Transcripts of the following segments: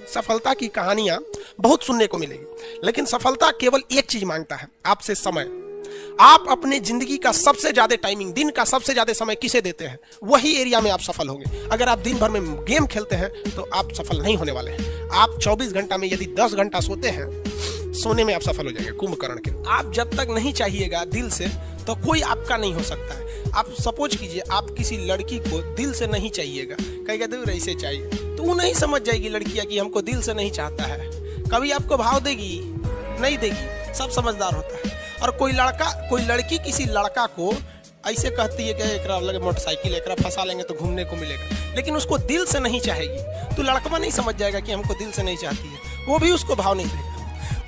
सफलता की कहानियां बहुत सुनने को मिलेगी, लेकिन सफलता केवल एक चीज मांगता है, आपसे समय। आप अपने जिंदगी का सबसे ज्यादा टाइमिंग, दिन का सबसे ज्यादा समय किसे देते हैं, वही एरिया में आप सफल होंगे। अगर आप दिन भर में गेम खेलते हैं तो आप सफल नहीं होने वाले हैं। आप 24 घंटा में यदि 10 घंटा सोते हैं, सोने में आप सफल हो जाएंगे कुंभकर्ण के। आप जब तक नहीं चाहिएगा दिल से, तो कोई आपका नहीं हो सकता है। आप सपोज कीजिए, आप किसी लड़की को दिल से नहीं चाहिएगा, कहेगा दूर ऐसे चाहिए, तो वो नहीं समझ जाएगी लड़कियां कि हमको दिल से नहीं चाहता है। कभी आपको भाव देगी? नहीं देगी। सब समझदार होता है। और कोई लड़की किसी लड़का को ऐसे कहती है कि एकरा लगे मोटरसाइकिल, एकरा फंसा लेंगे तो घूमने को मिलेगा, लेकिन उसको दिल से नहीं चाहेगी, तो लड़का नहीं समझ जाएगा कि हमको दिल से नहीं चाहती है, वो भी उसको भाव नहीं देगा।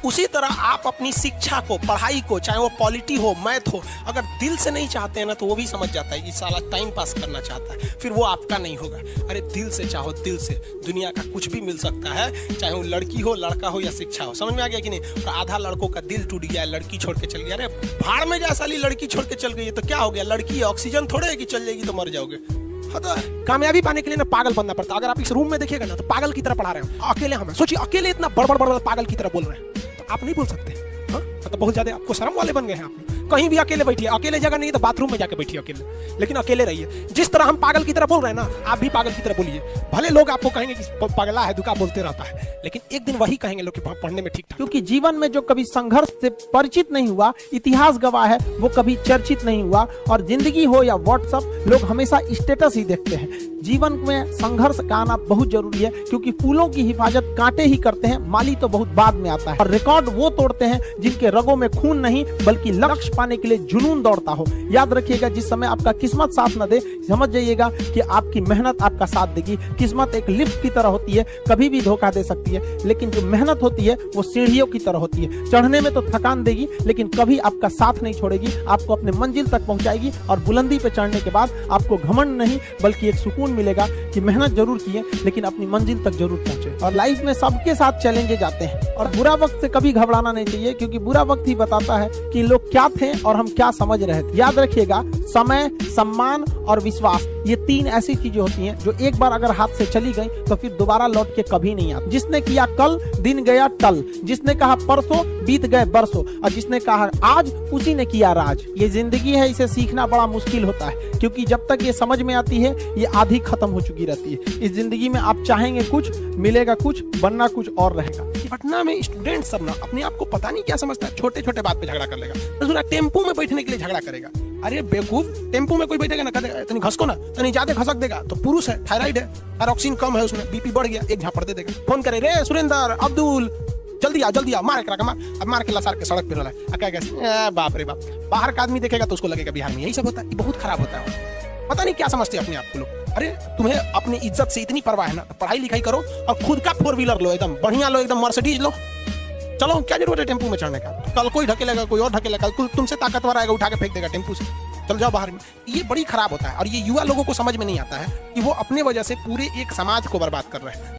उसी तरह आप अपनी शिक्षा को, पढ़ाई को, चाहे वो पॉलिटी हो, मैथ हो, अगर दिल से नहीं चाहते हैं ना, तो वो भी समझ जाता है कि साला टाइम पास करना चाहता है, फिर वो आपका नहीं होगा। अरे दिल से चाहो, दिल से दुनिया का कुछ भी मिल सकता है, चाहे वो लड़की हो, लड़का हो या शिक्षा हो। समझ में आ गया कि नहीं? और आधा लड़कों का दिल टूट गया, लड़की छोड़ के चल गया। अरे भाड़ में जा साली, लड़की छोड़ के चल गई है तो क्या हो गया? लड़की ऑक्सीजन थोड़े है कि चल जाएगी तो मर जाओगे। तो कामयाबी पाने के लिए ना पागल बनना पड़ता है। अगर आप इस रूम में देखिएगा ना, तो पागल की तरह पढ़ा रहे हैं अकेले। हमें सोचिए, अकेले इतना बड़ पागल की तरह बोल रहे हैं, तो आप नहीं बोल सकते। हाँ, मतलब बहुत ज्यादा आपको शर्म वाले बन गए हैं। आप कहीं भी अकेले बैठिए, अकेले जगह नहीं तो बाथरूम में जाके बैठिए अकेले, लेकिन अकेले रहिए। जिस तरह हम पागल की तरह बोल रहे हैं ना, आप भी पागल की तरह बोलिए। भले लोग आपको कहेंगे कि पगला है, दुका बोलते रहता है, लेकिन एक दिन वही कहेंगे लोग कि पढ़ने में ठीक ठाक। क्योंकि जीवन में जो कभी संघर्ष से परिचित नहीं हुआ, इतिहास गवाह है, वो कभी चर्चित नहीं हुआ। और जिंदगी हो या व्हाट्सएप, लोग हमेशा स्टेटस ही देखते हैं। जीवन में संघर्ष का आना बहुत जरूरी है, क्योंकि फूलों की हिफाजत कांटे ही करते हैं, माली तो बहुत बाद में आता है। और रिकॉर्ड वो तोड़ते हैं जिनके रगों में खून नहीं, बल्कि लक्ष्य पाने के लिए जुनून दौड़ता हो। याद रखिएगा, जिस समय आपका किस्मत साथ न दे, समझ जाइएगा कि आपकी मेहनत आपका साथ देगी। किस्मत एक लिफ्ट की तरह होती है, कभी भी धोखा दे सकती है, लेकिन जो मेहनत होती है वो सीढ़ियों की तरह होती है। चढ़ने में तो थकान देगी, लेकिन कभी आपका साथ नहीं छोड़ेगी, आपको अपने मंजिल तक पहुंचाएगी। और बुलंदी पे चढ़ने के बाद आपको घमंड नहीं, बल्कि एक सुकून मिलेगा कि मेहनत जरूर की है, लेकिन अपनी मंजिल तक जरूर पहुंचे। और लाइफ में सबके साथ चैलेंजेस आते हैं, और बुरा वक्त से कभी घबराना नहीं चाहिए, क्योंकि बुरा वक्त ही बताता है कि लोग क्या थे और हम क्या समझ रहे थे। याद रखिएगा, समय, सम्मान और विश्वास, ये 3 ऐसी चीजें होती हैं जो एक बार अगर हाथ से चली गई तो फिर दोबारा लौट के कभी नहीं आती। जिसने किया कल, दिन गया टल। जिसने कहा परसों, बीत गए बरसों। और जिसने कहा आज, उसी ने किया राज। ये जिंदगी है, इसे सीखना बड़ा मुश्किल होता है, क्योंकि जब तक ये समझ में आती है, ये आधी खत्म हो चुकी रहती है। इस जिंदगी में आप चाहेंगे कुछ, मिलेगा कुछ, बनना कुछ और रहेगा। पटना में स्टूडेंट सब ना अपने आप को पता नहीं क्या समझता है, छोटे छोटे बात पे झगड़ा कर लेगा। टेम्पो में बैठने के लिए झगड़ा करेगा। अरे बेवकूफ, टेम्पो में कोई बैठेगा ना, तनी घसको ना, तनी ज्यादा घसक देगा तो पुरुष है, थायराइड है, ऑक्सीजन कम है उसमें, बीपी बढ़ गया, एक झापड़ दे देगा। फोन करे, रे सुरेंद्र, अब्दुल, जल्दी आ, मार के रखा, अब मार के लसार के सड़क पे रहा है। बाप रे बाप, बाहर का आदमी देखेगा तो उसको लगेगा बिहार में यही सब होता है। बहुत खराब होता है। पता नहीं क्या समझते अपने आप को लोग। अरे तुम्हें अपनी इज्जत से इतनी परवाह है ना, तो पढ़ाई लिखाई करो और खुद का 4 व्हीलर लो, एकदम बढ़िया लो, एकदम मर्सिडीज लो। चलो, क्या जरूरत है टेम्पो में चढ़ने का? कल कोई ढकेलेगा, कोई और ढकेलेगा, तुमसे ताकतवर आएगा, उठा के फेंक देगा टेम्पो से। चल जाओ बाहर में। ये बड़ी खराब होता है, और ये युवा लोगों को समझ में नहीं आता है कि वो अपने वजह से पूरे एक समाज को बर्बाद कर रहे हैं।